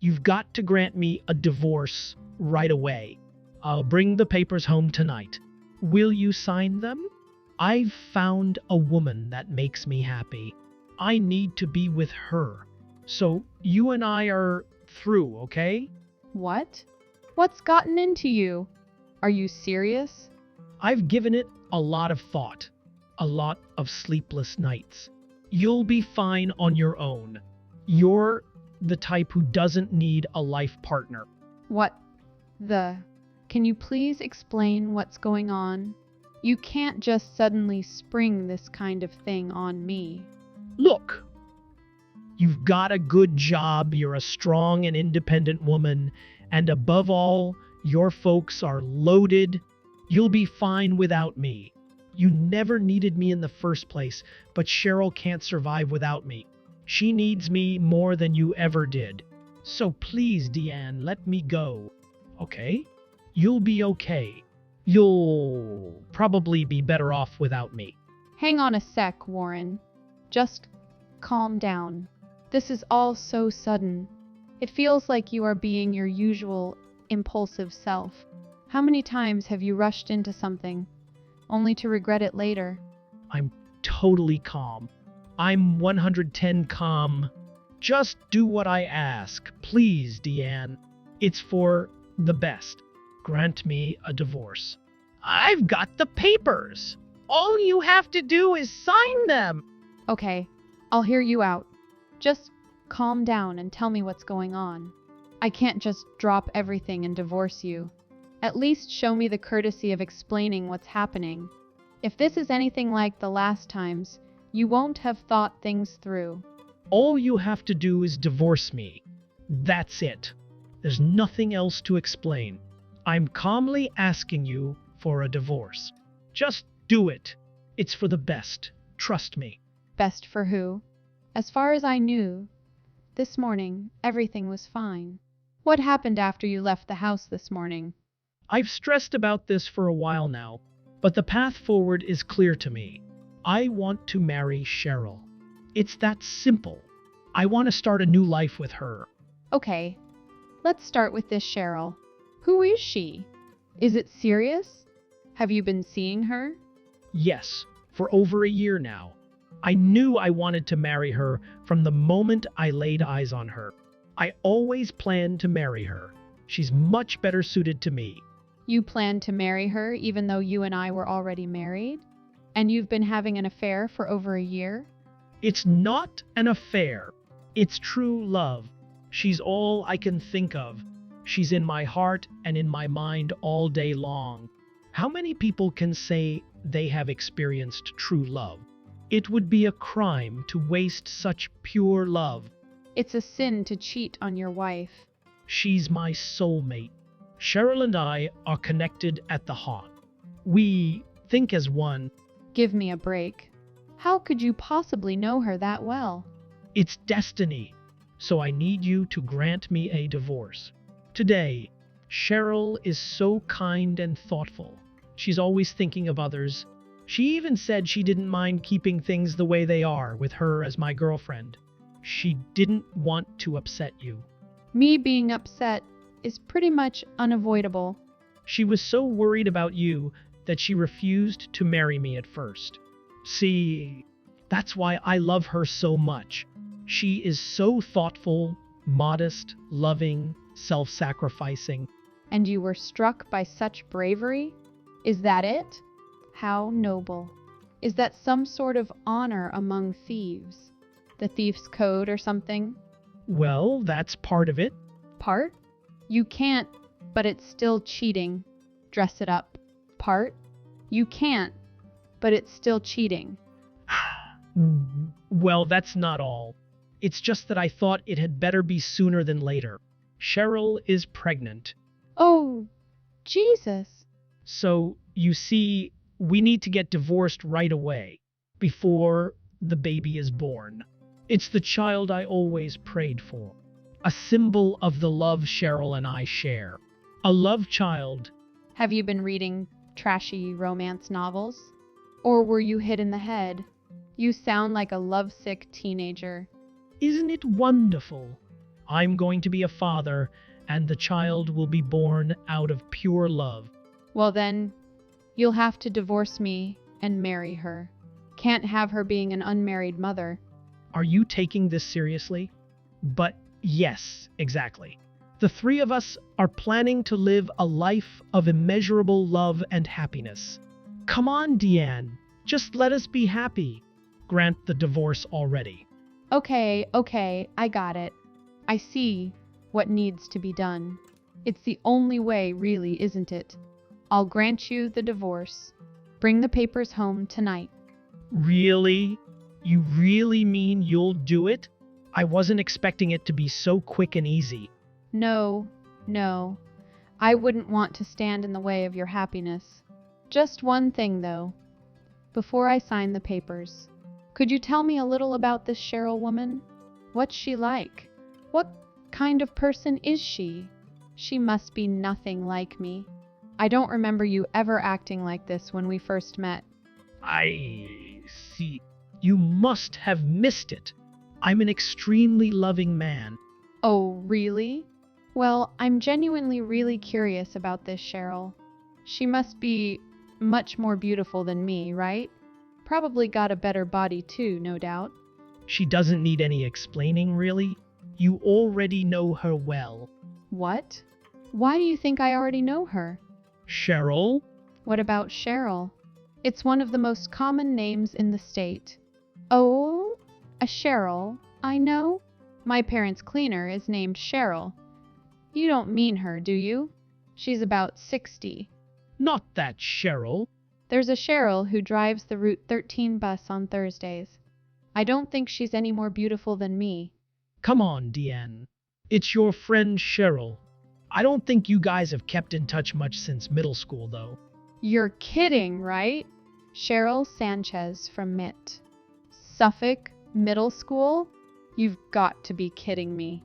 You've got to grant me a divorce right away. I'll bring the papers home tonight. Will you sign them? I've found a woman that makes me happy. I need to be with her. So you and I are through, okay? What? What's gotten into you? Are you serious? I've given it a lot of thought, a lot of sleepless nights. You'll be fine on your own. You're the type who doesn't need a life partner. What the? Can you please explain what's going on? You can't just suddenly spring this kind of thing on me. Look, you've got a good job, you're a strong and independent woman, and above all, your folks are loaded. You'll be fine without me. You never needed me in the first place, but Cheryl can't survive without me. She needs me more than you ever did. So please, Deanne, let me go. Okay? You'll be okay. You'll probably be better off without me. Hang on a sec, Warren. Just calm down. This is all so sudden. It feels like you are being your usual impulsive self. How many times have you rushed into something, only to regret it later? I'm totally calm. I'm 110 calm. Just do what I ask, please, Deanne. It's for the best. Grant me a divorce. I've got the papers. All you have to do is sign them. Okay, I'll hear you out. Just calm down and tell me what's going on. I can't just drop everything and divorce you. At least show me the courtesy of explaining what's happening. If this is anything like the last times, you won't have thought things through. All you have to do is divorce me. That's it. There's nothing else to explain. I'm calmly asking you for a divorce. Just do it. It's for the best. Trust me. Best for who? As far as I knew, this morning everything was fine. What happened after you left the house this morning? I've stressed about this for a while now, but the path forward is clear to me. I want to marry Cheryl. It's that simple. I want to start a new life with her. Okay, let's start with this Cheryl. Who is she? Is it serious? Have you been seeing her? Yes, for over a year now. I knew I wanted to marry her from the moment I laid eyes on her. I always planned to marry her. She's much better suited to me. You planned to marry her even though you and I were already married? And you've been having an affair for over a year? It's not an affair. It's true love. She's all I can think of. She's in my heart and in my mind all day long. How many people can say they have experienced true love? It would be a crime to waste such pure love. It's a sin to cheat on your wife. She's my soulmate. Cheryl and I are connected at the heart. We think as one. Give me a break. How could you possibly know her that well? It's destiny. So I need you to grant me a divorce. Today, Cheryl is so kind and thoughtful. She's always thinking of others. She even said she didn't mind keeping things the way they are with her as my girlfriend. She didn't want to upset you. Me being upset is pretty much unavoidable. She was so worried about you that she refused to marry me at first. See, that's why I love her so much. She is so thoughtful, modest, loving, self-sacrificing. And you were struck by such bravery? Is that it? How noble. Is that some sort of honor among thieves? The thief's code or something? Well, that's part of it. Part? You can't, but it's still cheating. Dress it up. Part? You can't, but it's still cheating. Well, that's not all. It's just that I thought it had better be sooner than later. Cheryl is pregnant. Oh, Jesus. So, you see, we need to get divorced right away, before the baby is born. It's the child I always prayed for. A symbol of the love Cheryl and I share. A love child. Have you been reading trashy romance novels? Or were you hit in the head? You sound like a lovesick teenager. Isn't it wonderful? I'm going to be a father, and the child will be born out of pure love. Well then, you'll have to divorce me and marry her. Can't have her being an unmarried mother. Are you taking this seriously? But yes, exactly. The three of us are planning to live a life of immeasurable love and happiness. Come on, Deanne. Just let us be happy. Grant the divorce already. Okay, I got it. I see what needs to be done. It's the only way, really, isn't it? I'll grant you the divorce. Bring the papers home tonight. Really? You really mean you'll do it? I wasn't expecting it to be so quick and easy. No. I wouldn't want to stand in the way of your happiness. Just one thing, though. Before I sign the papers, could you tell me a little about this Cheryl woman? What's she like? What kind of person is she? She must be nothing like me. I don't remember you ever acting like this when we first met. I see. You must have missed it. I'm an extremely loving man. Oh, really? Well, I'm genuinely really curious about this Cheryl. She must be much more beautiful than me, right? Probably got a better body too, no doubt. She doesn't need any explaining, really. You already know her well. What? Why do you think I already know her? Cheryl? What about Cheryl? It's one of the most common names in the state. Oh, a Cheryl, I know. My parents' cleaner is named Cheryl. You don't mean her, do you? She's about 60. Not that Cheryl. There's a Cheryl who drives the Route 13 bus on Thursdays. I don't think she's any more beautiful than me. Come on, Deanne. It's your friend Cheryl. I don't think you guys have kept in touch much since middle school, though. You're kidding, right? Cheryl Sanchez from MIT. Suffolk Middle School? You've got to be kidding me.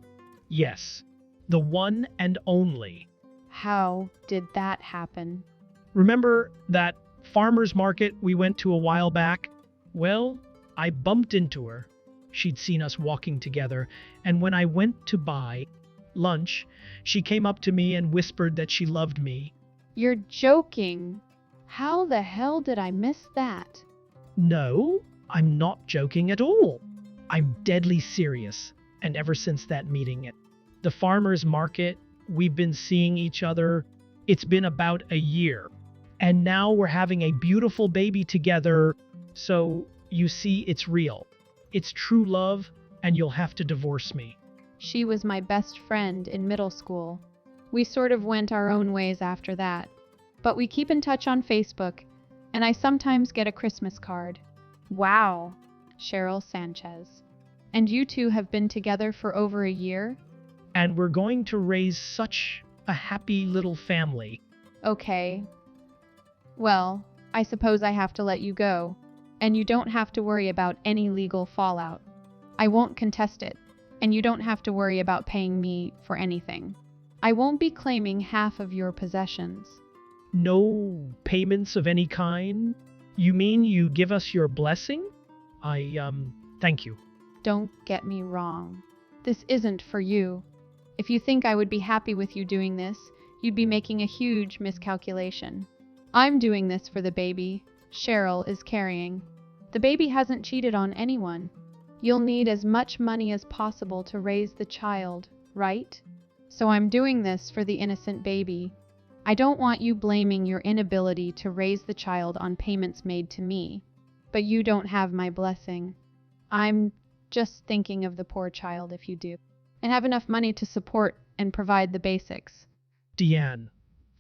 Yes, the one and only. How did that happen? Remember that farmer's market we went to a while back? Well, I bumped into her. She'd seen us walking together, and when I went to buy lunch, she came up to me and whispered that she loved me. You're joking. How the hell did I miss that? No, I'm not joking at all. I'm deadly serious, and ever since that meeting at the farmer's market, we've been seeing each other. It's been about a year, and now we're having a beautiful baby together, so you see it's real. It's true love, and you'll have to divorce me. She was my best friend in middle school. We sort of went our own ways after that. But we keep in touch on Facebook, and I sometimes get a Christmas card. Wow, Cheryl Sanchez. And you two have been together for over a year? And we're going to raise such a happy little family. Okay. Well, I suppose I have to let you go, and you don't have to worry about any legal fallout. I won't contest it, and you don't have to worry about paying me for anything. I won't be claiming half of your possessions. No payments of any kind? You mean you give us your blessing? Thank you. Don't get me wrong. This isn't for you. If you think I would be happy with you doing this, you'd be making a huge miscalculation. I'm doing this for the baby Cheryl is carrying. The baby hasn't cheated on anyone. You'll need as much money as possible to raise the child, right? So I'm doing this for the innocent baby. I don't want you blaming your inability to raise the child on payments made to me, but you don't have my blessing. I'm just thinking of the poor child if you do, and have enough money to support and provide the basics. Deanne,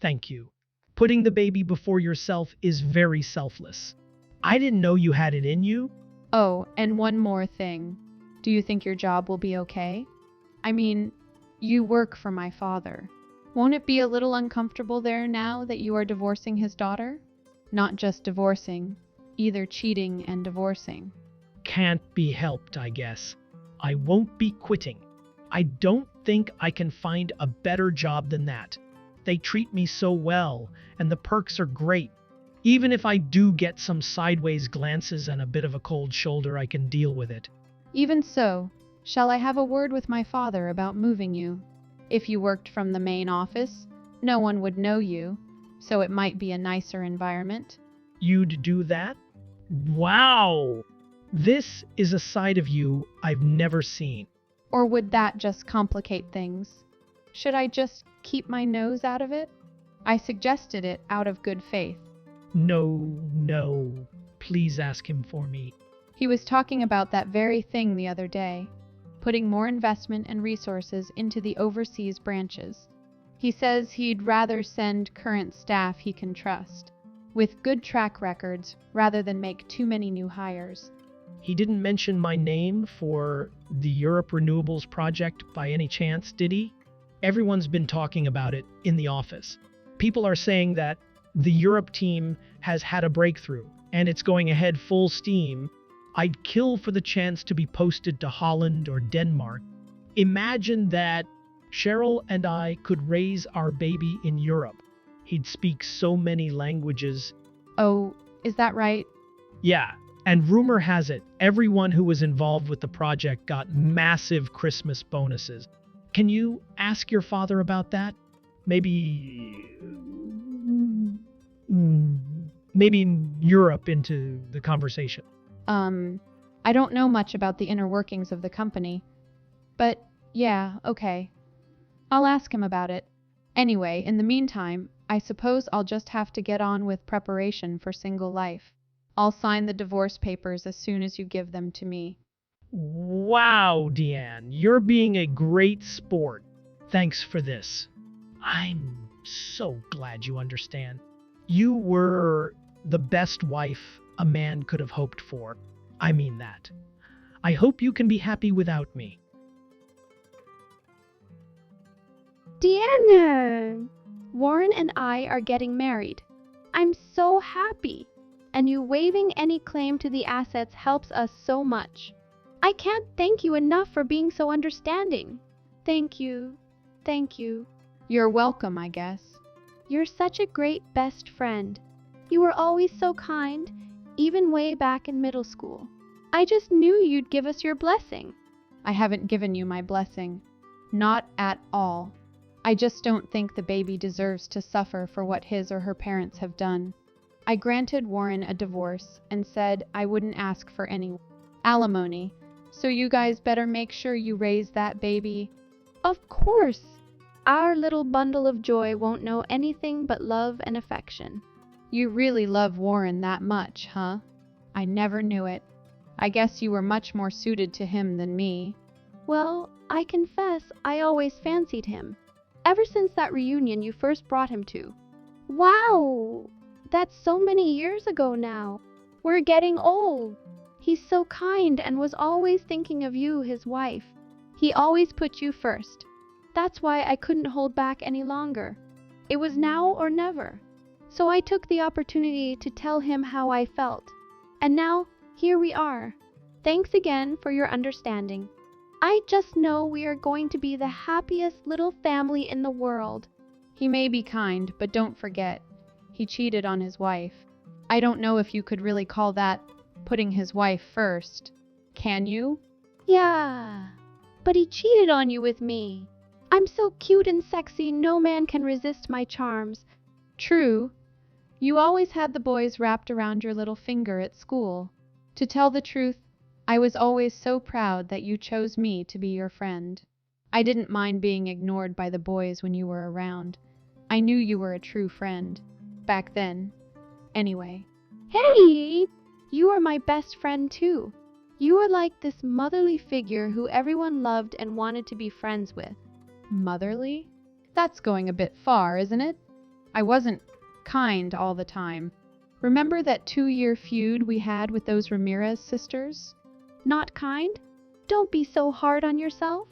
thank you. Putting the baby before yourself is very selfless. I didn't know you had it in you. Oh, and one more thing. Do you think your job will be okay? I mean, you work for my father. Won't it be a little uncomfortable there now that you are divorcing his daughter? Not just divorcing, either cheating and divorcing. Can't be helped, I guess. I won't be quitting. I don't think I can find a better job than that. They treat me so well, and the perks are great. Even if I do get some sideways glances and a bit of a cold shoulder, I can deal with it. Even so, Shall I have a word with my father about moving you? If you worked from the main office, no one would know you, so it might be a nicer environment. You'd do that? Wow! This is a side of you I've never seen. Or would that just complicate things? Should I just keep my nose out of it? I suggested it out of good faith. No. Please ask him for me. He was talking about that very thing the other day, putting more investment and resources into the overseas branches. He says he'd rather send current staff he can trust, with good track records, rather than make too many new hires. He didn't mention my name for the Europe Renewables project by any chance, did he? Everyone's been talking about it in the office. People are saying that the Europe team has had a breakthrough, and it's going ahead full steam. I'd kill for the chance to be posted to Holland or Denmark. Imagine that Cheryl and I could raise our baby in Europe. He'd speak so many languages. Oh, is that right? Yeah, and rumor has it, everyone who was involved with the project got massive Christmas bonuses. Can you ask your father about that? Maybe Europe into the conversation. I don't know much about the inner workings of the company. But, yeah, okay. I'll ask him about it. Anyway, in the meantime, I suppose I'll just have to get on with preparation for single life. I'll sign the divorce papers as soon as you give them to me. Wow, Deanne, you're being a great sport. Thanks for this. I'm so glad you understand. You were the best wife a man could have hoped for. I mean that. I hope you can be happy without me. Deanna! Warren and I are getting married. I'm so happy. And you waiving any claim to the assets helps us so much. I can't thank you enough for being so understanding. Thank you. Thank you. You're welcome, I guess. You're such a great best friend. You were always so kind, even way back in middle school. I just knew you'd give us your blessing. I haven't given you my blessing. Not at all. I just don't think the baby deserves to suffer for what his or her parents have done. I granted Warren a divorce and said I wouldn't ask for any alimony, so you guys better make sure you raise that baby. Of course. Our little bundle of joy won't know anything but love and affection. You really love Warren that much, huh? I never knew it. I guess you were much more suited to him than me. Well, I confess I always fancied him. Ever since that reunion you first brought him to. Wow! That's so many years ago now. We're getting old. He's so kind and was always thinking of you, his wife. He always put you first. That's why I couldn't hold back any longer. It was now or never. So I took the opportunity to tell him how I felt. And now, here we are. Thanks again for your understanding. I just know we are going to be the happiest little family in the world. He may be kind, but don't forget, he cheated on his wife. I don't know if you could really call that putting his wife first. Can you? Yeah, but he cheated on you with me. I'm so cute and sexy, no man can resist my charms. True. You always had the boys wrapped around your little finger at school. To tell the truth, I was always so proud that you chose me to be your friend. I didn't mind being ignored by the boys when you were around. I knew you were a true friend. Back then. Anyway. Hey! You are my best friend too. You are like this motherly figure who everyone loved and wanted to be friends with. Motherly? That's going a bit far, isn't it? I wasn't kind all the time. Remember that 2-year feud we had with those Ramirez sisters? Not kind? Don't be so hard on yourself.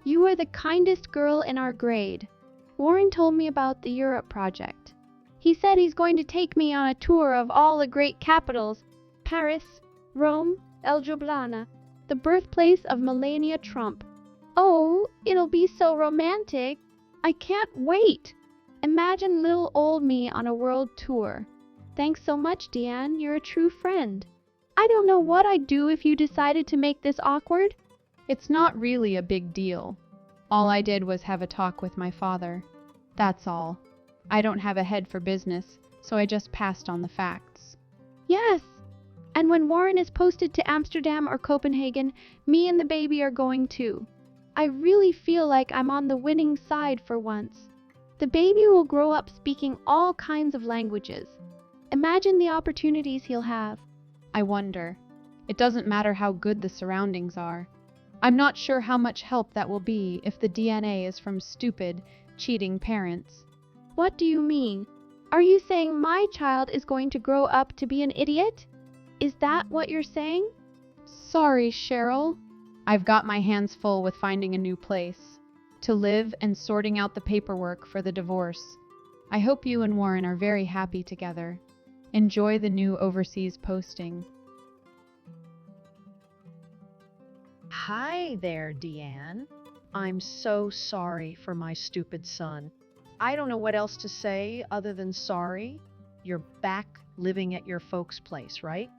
You were the kindest girl in our grade. Warren told me about the Europe project. He said he's going to take me on a tour of all the great capitals. Paris, Rome, El Ljubljana, the birthplace of Melania Trump. Oh, it'll be so romantic. I can't wait. Imagine little old me on a world tour. Thanks so much, Deanne. You're a true friend. I don't know what I'd do if you decided to make this awkward. It's not really a big deal. All I did was have a talk with my father. That's all. I don't have a head for business, so I just passed on the facts. Yes. And when Warren is posted to Amsterdam or Copenhagen, me and the baby are going too. I really feel like I'm on the winning side for once. The baby will grow up speaking all kinds of languages. Imagine the opportunities he'll have. I wonder. It doesn't matter how good the surroundings are. I'm not sure how much help that will be if the DNA is from stupid, cheating parents. What do you mean? Are you saying my child is going to grow up to be an idiot? Is that what you're saying? Sorry, Cheryl. I've got my hands full with finding a new place to live and sorting out the paperwork for the divorce. I hope you and Warren are very happy together. Enjoy the new overseas posting. Hi there, Deanne. I'm so sorry for my stupid son. I don't know what else to say other than sorry. You're back living at your folks' place, right?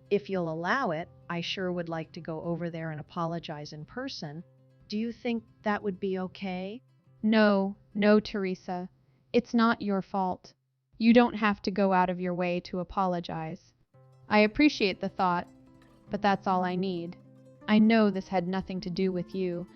If you'll allow it, I sure would like to go over there and apologize in person. Do you think that would be okay? No, Teresa. It's not your fault. You don't have to go out of your way to apologize. I appreciate the thought, but that's all I need. I know this had nothing to do with you.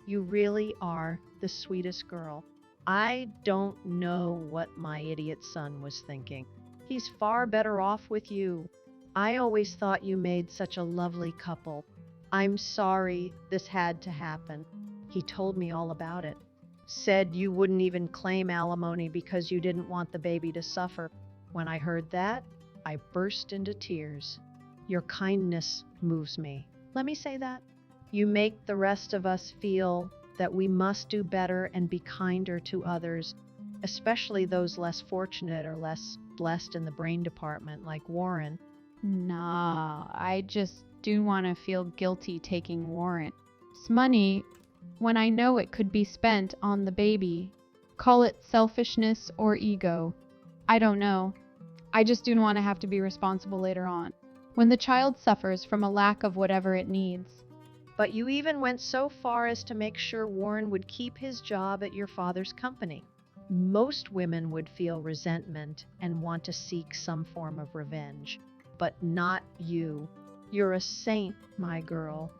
You really are the sweetest girl. I don't know what my idiot son was thinking. He's far better off with you. I always thought you made such a lovely couple. I'm sorry this had to happen. He told me all about it. Said you wouldn't even claim alimony because you didn't want the baby to suffer. When I heard that, I burst into tears. Your kindness moves me. Let me say that. You make the rest of us feel that we must do better and be kinder to others, especially those less fortunate or less blessed in the brain department like Warren. Nah, I just do want to feel guilty taking Warren. It's money when I know it could be spent on the baby. Call it selfishness or ego. I don't know. I just do want to have to be responsible later on, when the child suffers from a lack of whatever it needs. But you even went so far as to make sure Warren would keep his job at your father's company. Most women would feel resentment and want to seek some form of revenge. But not you. You're a saint, my girl.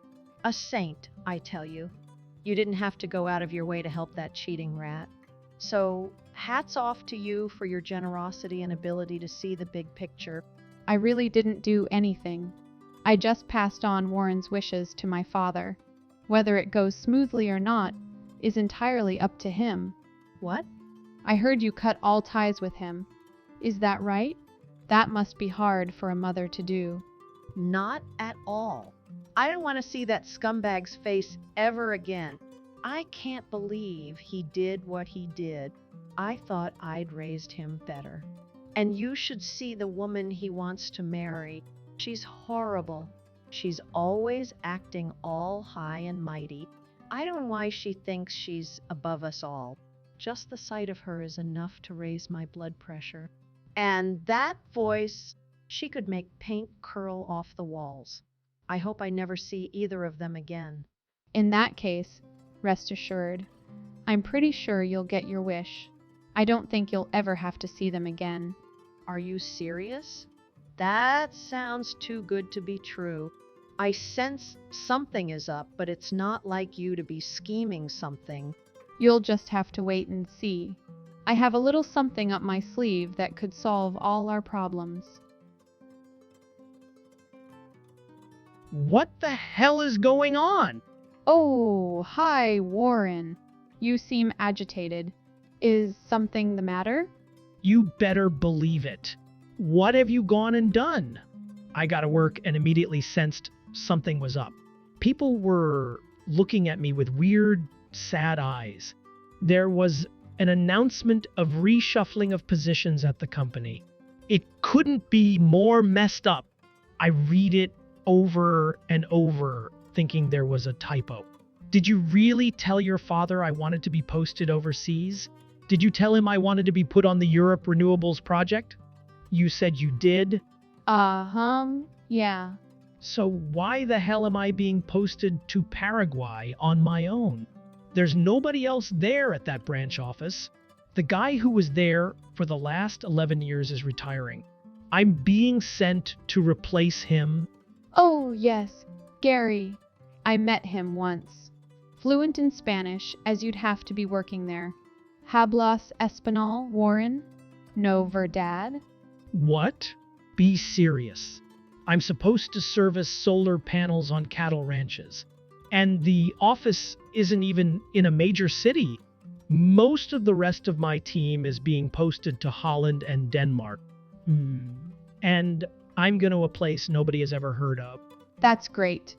A saint, I tell you. You didn't have to go out of your way to help that cheating rat. So, hats off to you for your generosity and ability to see the big picture. I really didn't do anything. I just passed on Warren's wishes to my father. Whether it goes smoothly or not is entirely up to him. What? I heard you cut all ties with him. Is that right? That must be hard for a mother to do. Not at all. I don't want to see that scumbag's face ever again. I can't believe he did what he did. I thought I'd raised him better. And you should see the woman he wants to marry. She's horrible. She's always acting all high and mighty. I don't know why she thinks she's above us all. Just the sight of her is enough to raise my blood pressure. And that voice, she could make paint curl off the walls. I hope I never see either of them again. In that case, rest assured, I'm pretty sure you'll get your wish. I don't think you'll ever have to see them again. Are you serious? That sounds too good to be true. I sense something is up, but it's not like you to be scheming something. You'll just have to wait and see. I have a little something up my sleeve that could solve all our problems. What the hell is going on? Oh, hi, Warren. You seem agitated. Is something the matter? You better believe it. What have you gone and done? I got to work and immediately sensed something was up. People were looking at me with weird, sad eyes. There was an announcement of reshuffling of positions at the company. It couldn't be more messed up. I read it over and over, thinking there was a typo. Did you really tell your father I wanted to be posted overseas? Did you tell him I wanted to be put on the Europe Renewables project? You said you did? Yeah. So why the hell am I being posted to Paraguay on my own? There's nobody else there at that branch office. The guy who was there for the last 11 years is retiring. I'm being sent to replace him. Oh, yes, Gary. I met him once. Fluent in Spanish, as you'd have to be working there. Hablas Español, Warren? No, verdad? What? Be serious. I'm supposed to service solar panels on cattle ranches. And the office isn't even in a major city. Most of the rest of my team is being posted to Holland and Denmark. And I'm going to a place nobody has ever heard of. That's great.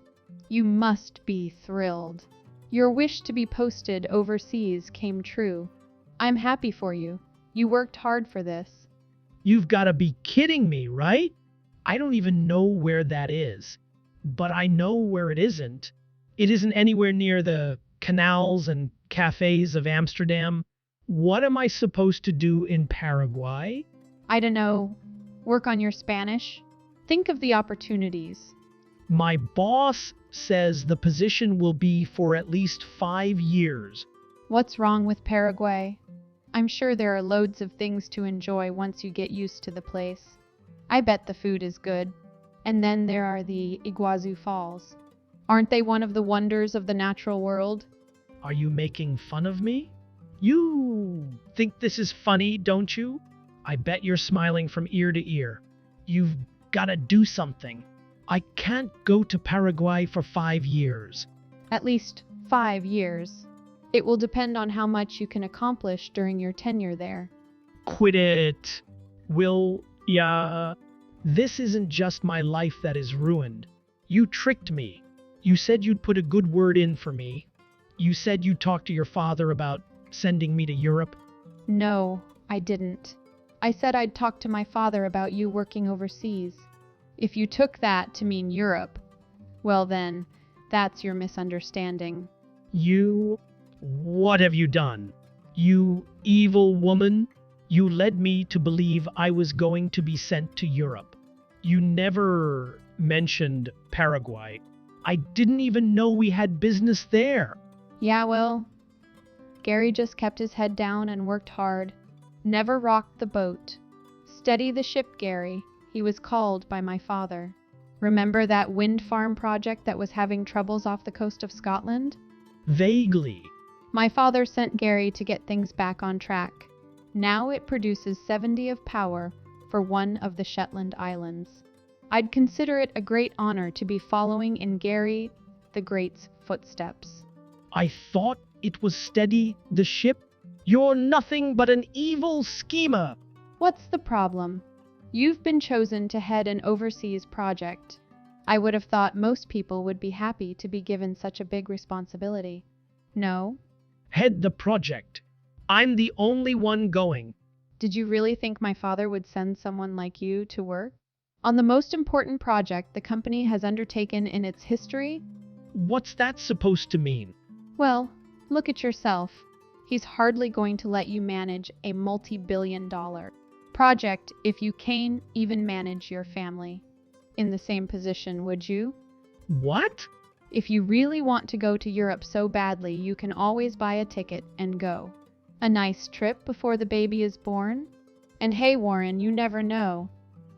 You must be thrilled. Your wish to be posted overseas came true. I'm happy for you. You worked hard for this. You've got to be kidding me, right? I don't even know where that is. But I know where it isn't. It isn't anywhere near the canals and cafes of Amsterdam. What am I supposed to do in Paraguay? I don't know. Work on your Spanish? Think of the opportunities. My boss says the position will be for at least 5 years. What's wrong with Paraguay? I'm sure there are loads of things to enjoy once you get used to the place. I bet the food is good. And then there are the Iguazu Falls. Aren't they one of the wonders of the natural world? Are you making fun of me? You think this is funny, don't you? I bet you're smiling from ear to ear. You've got to do something. I can't go to Paraguay for 5 years. At least 5 years. It will depend on how much you can accomplish during your tenure there. Quit it. Will ya? This isn't just my life that is ruined. You tricked me. You said you'd put a good word in for me. You said you'd talk to your father about sending me to Europe. No, I didn't. I said I'd talk to my father about you working overseas. If you took that to mean Europe, well then, that's your misunderstanding. You? What have you done? You evil woman? You led me to believe I was going to be sent to Europe. You never mentioned Paraguay. I didn't even know we had business there. Yeah, well, Gary just kept his head down and worked hard. Never rocked the boat. Steady the ship, Gary. He was called by my father. Remember that wind farm project that was having troubles off the coast of Scotland? Vaguely. My father sent Gary to get things back on track. Now it produces 70 of power for one of the Shetland Islands. I'd consider it a great honor to be following in Gary the Great's footsteps. I thought it was steady the ship. You're nothing but an evil schemer. What's the problem? You've been chosen to head an overseas project. I would have thought most people would be happy to be given such a big responsibility. No? Head the project. I'm the only one going. Did you really think my father would send someone like you to work? On the most important project the company has undertaken in its history? What's that supposed to mean? Well, look at yourself. He's hardly going to let you manage a multi-billion-dollar project if you can't even manage your family. In the same position, would you? What? If you really want to go to Europe so badly, you can always buy a ticket and go. A nice trip before the baby is born? And hey, Warren, you never know.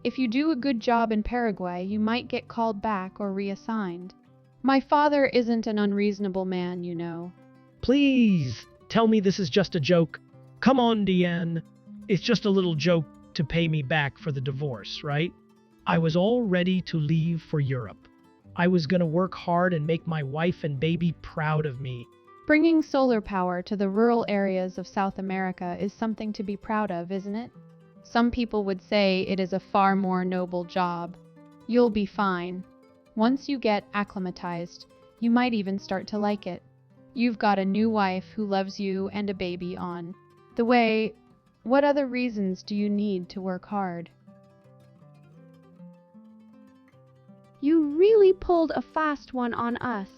If you do a good job in Paraguay, you might get called back or reassigned. My father isn't an unreasonable man, you know. Please, tell me this is just a joke. Come on, Deanne. It's just a little joke to pay me back for the divorce, right? I was all ready to leave for Europe. I was going to work hard and make my wife and baby proud of me. Bringing solar power to the rural areas of South America is something to be proud of, isn't it? Some people would say it is a far more noble job. You'll be fine. Once you get acclimatized, you might even start to like it. You've got a new wife who loves you and a baby on the way. What other reasons do you need to work hard? You really pulled a fast one on us.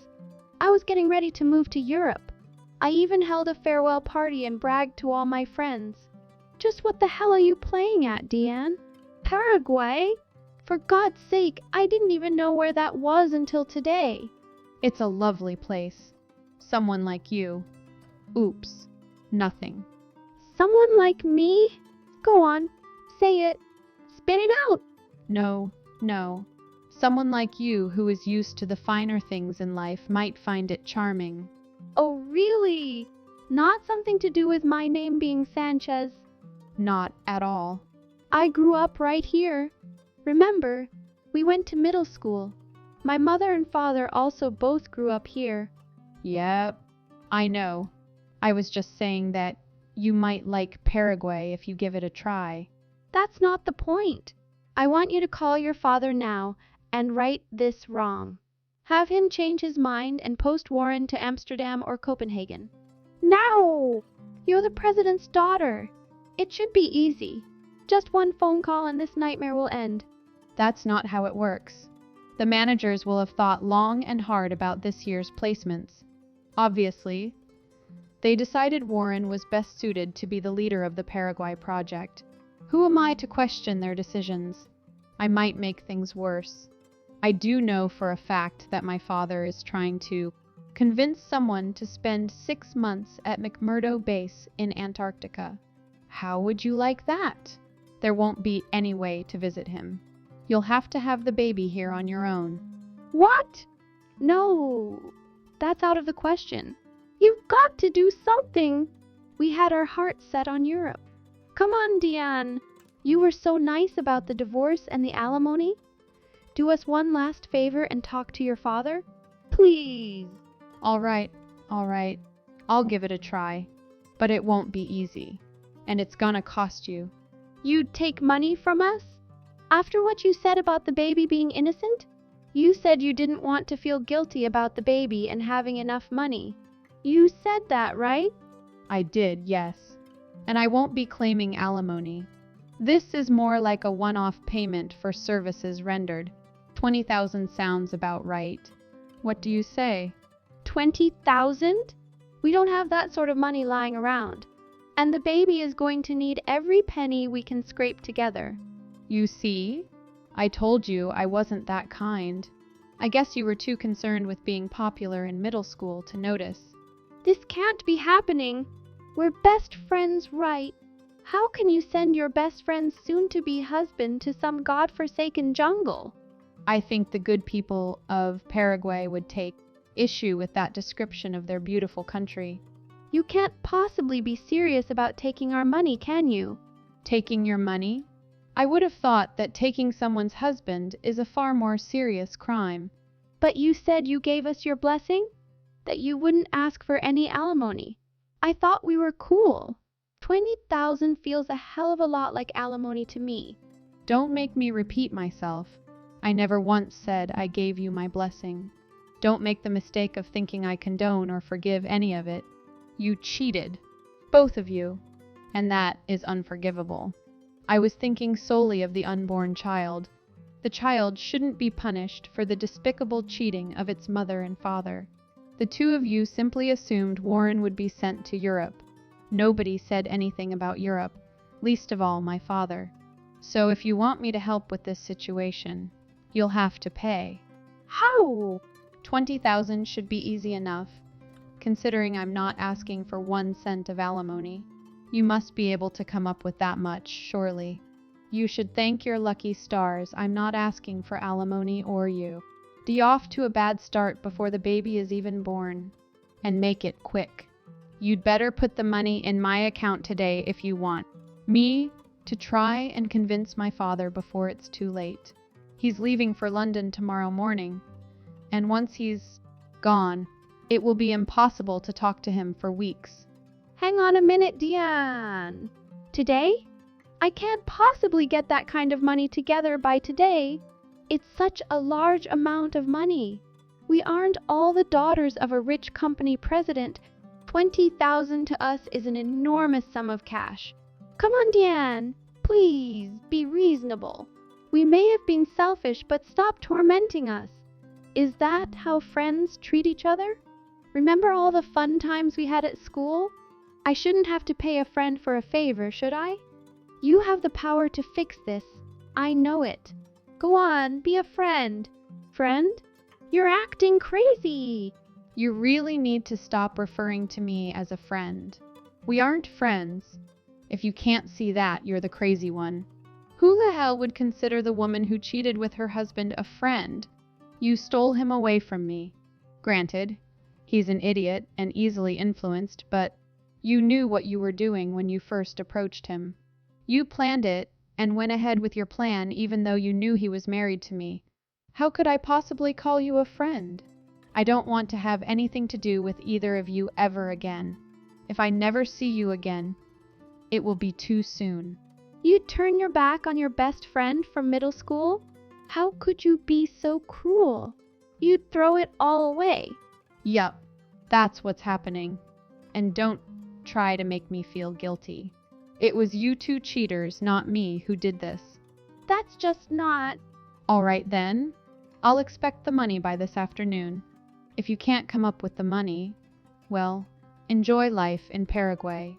I was getting ready to move to Europe. I even held a farewell party and bragged to all my friends. Just what the hell are you playing at, Deanne? Paraguay? For God's sake, I didn't even know where that was until today. It's a lovely place. Someone like you. Oops. Nothing. Someone like me? Go on, say it. Spit it out. No. Someone like you who is used to the finer things in life might find it charming. Oh, really? Not something to do with my name being Sanchez? Not at all. I grew up right here. Remember, we went to middle school. My mother and father also both grew up here. Yep. I know. I was just saying that you might like Paraguay if you give it a try. That's not the point. I want you to call your father now and right this wrong. Have him change his mind and post Warren to Amsterdam or Copenhagen. Now! You're the president's daughter. It should be easy. Just one phone call and this nightmare will end. That's not how it works. The managers will have thought long and hard about this year's placements. Obviously, they decided Warren was best suited to be the leader of the Paraguay project. Who am I to question their decisions? I might make things worse. I do know for a fact that my father is trying to convince someone to spend 6 months at McMurdo Base in Antarctica. How would you like that? There won't be any way to visit him. You'll have to have the baby here on your own. What? No, that's out of the question. You've got to do something. We had our hearts set on Europe. Come on, Diane. You were so nice about the divorce and the alimony. Do us one last favor and talk to your father? Please. All right. I'll give it a try. But it won't be easy. And it's gonna cost you. You'd take money from us? After what you said about the baby being innocent? You said you didn't want to feel guilty about the baby and having enough money. You said that, right? I did, yes. And I won't be claiming alimony. This is more like a one-off payment for services rendered. 20,000 sounds about right. What do you say? 20,000? We don't have that sort of money lying around. And the baby is going to need every penny we can scrape together. You see? I told you I wasn't that kind. I guess you were too concerned with being popular in middle school to notice. This can't be happening. We're best friends, right? How can you send your best friend's soon-to-be husband to some godforsaken jungle? I think the good people of Paraguay would take issue with that description of their beautiful country. You can't possibly be serious about taking our money, can you? Taking your money? I would have thought that taking someone's husband is a far more serious crime. But you said you gave us your blessing? That you wouldn't ask for any alimony. I thought we were cool. 20,000 feels a hell of a lot like alimony to me. Don't make me repeat myself. I never once said I gave you my blessing. Don't make the mistake of thinking I condone or forgive any of it. You cheated. Both of you. And that is unforgivable. I was thinking solely of the unborn child. The child shouldn't be punished for the despicable cheating of its mother and father. The two of you simply assumed Warren would be sent to Europe. Nobody said anything about Europe, least of all my father. So if you want me to help with this situation, you'll have to pay. How? 20,000 should be easy enough, considering I'm not asking for 1 cent of alimony. You must be able to come up with that much, surely. You should thank your lucky stars I'm not asking for alimony or you. Be off to a bad start before the baby is even born. And make it quick. You'd better put the money in my account today if you want me to try and convince my father before it's too late. He's leaving for London tomorrow morning, and once he's gone, it will be impossible to talk to him for weeks. Hang on a minute, Diane. Today? I can't possibly get that kind of money together by today. It's such a large amount of money. We aren't all the daughters of a rich company president. 20,000 to us is an enormous sum of cash. Come on, Diane. Please, be reasonable. We may have been selfish, but stop tormenting us. Is that how friends treat each other? Remember all the fun times we had at school? I shouldn't have to pay a friend for a favor, should I? You have the power to fix this. I know it. Go on, be a friend. Friend? You're acting crazy. You really need to stop referring to me as a friend. We aren't friends. If you can't see that, you're the crazy one. Who the hell would consider the woman who cheated with her husband a friend? You stole him away from me. Granted, he's an idiot and easily influenced, but you knew what you were doing when you first approached him. You planned it and went ahead with your plan even though you knew he was married to me. How could I possibly call you a friend? I don't want to have anything to do with either of you ever again. If I never see you again, it will be too soon. You'd turn your back on your best friend from middle school? How could you be so cruel? You'd throw it all away. Yup, that's what's happening. And don't try to make me feel guilty. It was you two cheaters, not me, who did this. That's just not... All right then. I'll expect the money by this afternoon. If you can't come up with the money, well, enjoy life in Paraguay.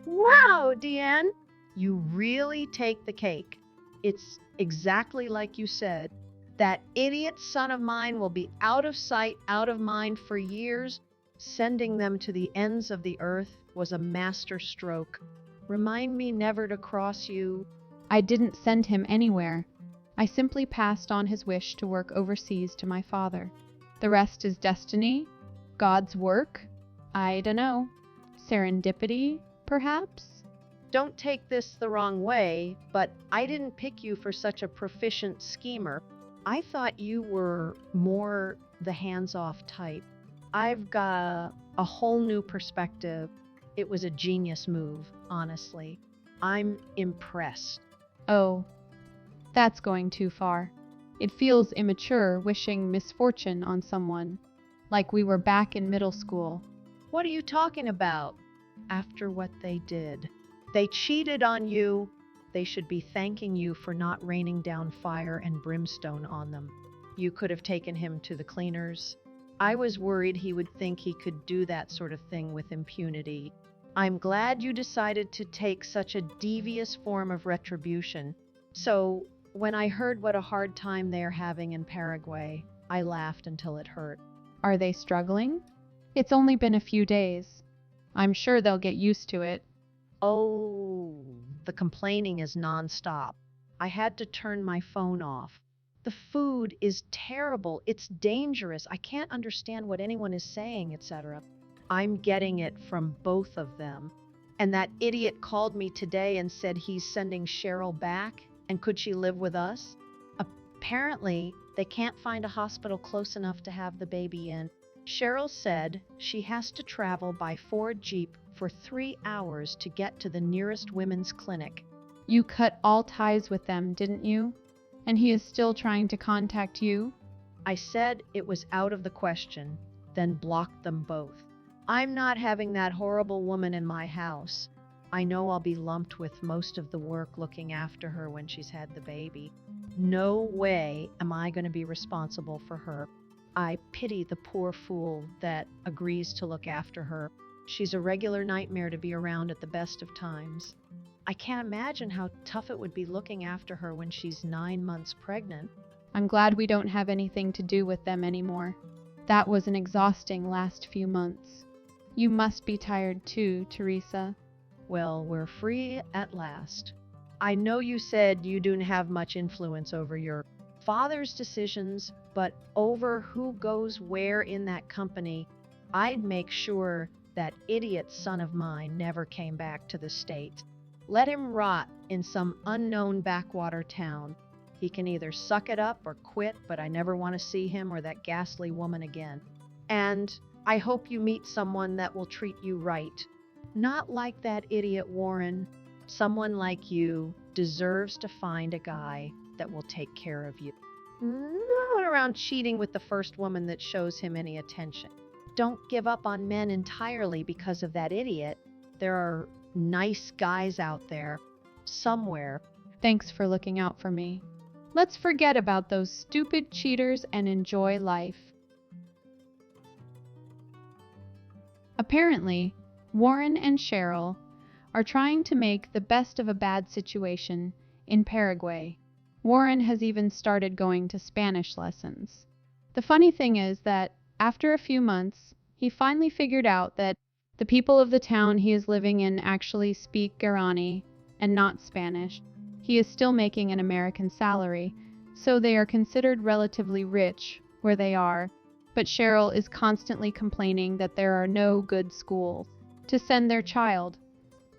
Wow, Deanne, you really take the cake. It's exactly like you said. That idiot son of mine will be out of sight, out of mind for years. Sending them to the ends of the earth was a master stroke. Remind me never to cross you. I didn't send him anywhere. I simply passed on his wish to work overseas to my father. The rest is destiny, God's work, I dunno, serendipity, perhaps? Don't take this the wrong way, but I didn't pick you for such a proficient schemer. I thought you were more the hands-off type. I've got a whole new perspective. It was a genius move, honestly. I'm impressed. Oh, that's going too far. It feels immature wishing misfortune on someone, like we were back in middle school. What are you talking about? After what they did. They cheated on you. They should be thanking you for not raining down fire and brimstone on them. You could have taken him to the cleaners. I was worried he would think he could do that sort of thing with impunity. I'm glad you decided to take such a devious form of retribution. So, when I heard what a hard time they're having in Paraguay, I laughed until it hurt. Are they struggling? It's only been a few days. I'm sure they'll get used to it. Oh, the complaining is nonstop. I had to turn my phone off. The food is terrible. It's dangerous. I can't understand what anyone is saying, etc. I'm getting it from both of them. And that idiot called me today and said he's sending Cheryl back, and could she live with us? Apparently, they can't find a hospital close enough to have the baby in. Cheryl said she has to travel by Ford Jeep for 3 hours to get to the nearest women's clinic. You cut all ties with them, didn't you? And he is still trying to contact you? I said it was out of the question, then blocked them both. I'm not having that horrible woman in my house. I know I'll be lumped with most of the work looking after her when she's had the baby. No way am I going to be responsible for her. I pity the poor fool that agrees to look after her. She's a regular nightmare to be around at the best of times. I can't imagine how tough it would be looking after her when she's 9 months pregnant. I'm glad we don't have anything to do with them anymore. That was an exhausting last few months. You must be tired too, Teresa. Well, we're free at last. I know you said you don't have much influence over your father's decisions, but over who goes where in that company, I'd make sure that idiot son of mine never came back to the States. Let him rot in some unknown backwater town. He can either suck it up or quit, but I never want to see him or that ghastly woman again. And I hope you meet someone that will treat you right. Not like that idiot Warren. Someone like you deserves to find a guy that will take care of you. Not around cheating with the first woman that shows him any attention. Don't give up on men entirely because of that idiot. There are nice guys out there, somewhere. Thanks for looking out for me. Let's forget about those stupid cheaters and enjoy life. Apparently, Warren and Cheryl are trying to make the best of a bad situation in Paraguay. Warren has even started going to Spanish lessons. The funny thing is that after a few months, he finally figured out that the people of the town he is living in actually speak Guarani and not Spanish. He is still making an American salary, so they are considered relatively rich where they are, but Cheryl is constantly complaining that there are no good schools to send their child,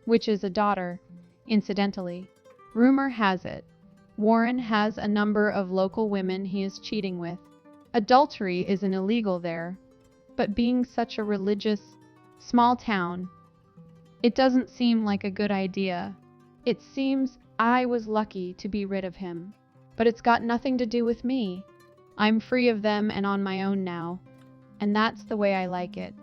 which is a daughter, incidentally. Rumor has it, Warren has a number of local women he is cheating with. Adultery isn't illegal there, but being such a religious, small town, it doesn't seem like a good idea. It seems I was lucky to be rid of him, but it's got nothing to do with me. I'm free of them and on my own now, and that's the way I like it.